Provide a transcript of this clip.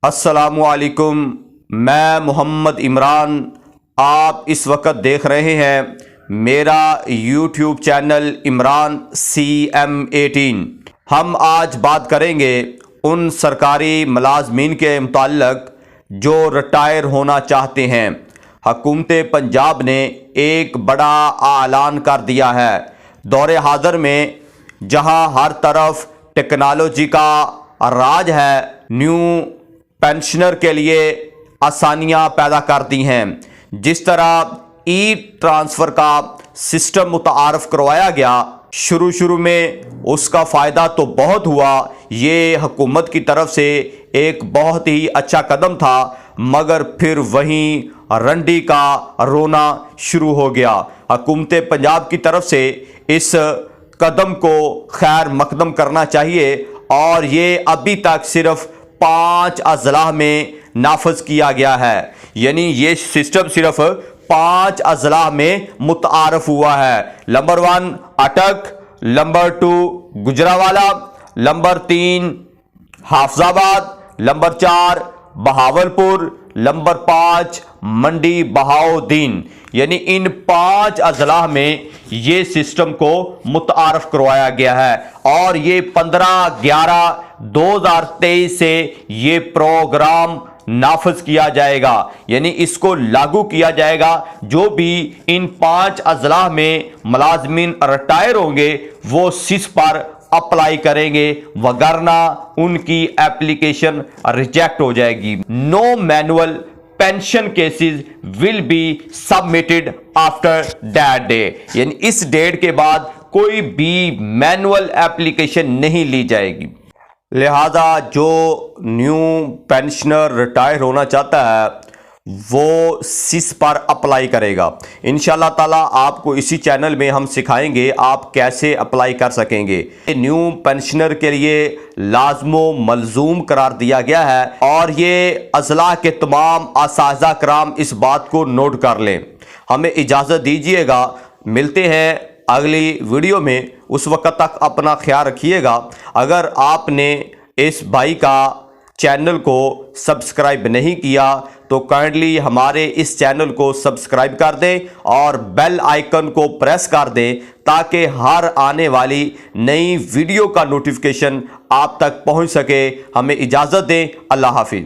السلام علیکم، میں محمد عمران۔ آپ اس وقت دیکھ رہے ہیں میرا یوٹیوب چینل عمران CM18۔ ہم آج بات کریں گے ان سرکاری ملازمین کے متعلق جو ریٹائر ہونا چاہتے ہیں۔ حکومت پنجاب نے ایک بڑا اعلان کر دیا ہے۔ دور حاضر میں جہاں ہر طرف ٹیکنالوجی کا راج ہے، نیو پینشنر کے لیے آسانیاں پیدا کر دی ہیں۔ جس طرح ای ٹرانسفر کا سسٹم متعارف کروایا گیا، شروع میں اس کا فائدہ تو بہت ہوا، یہ حکومت کی طرف سے ایک بہت ہی اچھا قدم تھا، مگر پھر وہیں رنڈی کا رونا شروع ہو گیا۔ حکومت پنجاب کی طرف سے اس قدم کو خیر مقدم کرنا چاہیے، اور یہ ابھی تک صرف 5 اضلاع میں نافذ کیا گیا ہے، یعنی یہ سسٹم صرف 5 اضلاع میں متعارف ہوا ہے۔ نمبر 1 اٹک، نمبر 2 گجرانوالہ، نمبر 3 حافظ آباد، نمبر 4 بہاولپور، نمبر 5 منڈی بہاؤدین، یعنی ان 5 اضلاع میں یہ سسٹم کو متعارف کروایا گیا ہے، اور یہ 15/11/2023 سے یہ پروگرام نافذ کیا جائے گا، یعنی اس کو لاگو کیا جائے گا۔ جو بھی ان 5 اضلاع میں ملازمین ریٹائر ہوں گے وہ سس پر اپلائی کریں گے، وگرنہ ان کی اپلیکیشن ریجیکٹ ہو جائے گی۔ No manual pension cases will be submitted after that day, یعنی اس ڈیٹ کے بعد کوئی بھی مینول اپلیکیشن نہیں لی جائے گی۔ لہذا جو نیو پینشنر ریٹائر ہونا چاہتا ہے وہ سس پر اپلائی کرے گا۔ انشاءاللہ تعالیٰ آپ کو اسی چینل میں ہم سکھائیں گے آپ کیسے اپلائی کر سکیں گے۔ نیو پینشنر کے لیے لازم و ملزوم قرار دیا گیا ہے، اور یہ اضلاع کے تمام اساتذہ کرام اس بات کو نوٹ کر لیں۔ ہمیں اجازت دیجیے گا، ملتے ہیں اگلی ویڈیو میں، اس وقت تک اپنا خیال رکھیے گا۔ اگر آپ نے اس بھائی کا چینل کو سبسکرائب نہیں کیا تو کائنڈلی ہمارے اس چینل کو سبسکرائب کر دیں اور بیل آئیکن کو پریس کر دیں، تاکہ ہر آنے والی نئی ویڈیو کا نوٹیفیکیشن آپ تک پہنچ سکے۔ ہمیں اجازت دیں، اللہ حافظ۔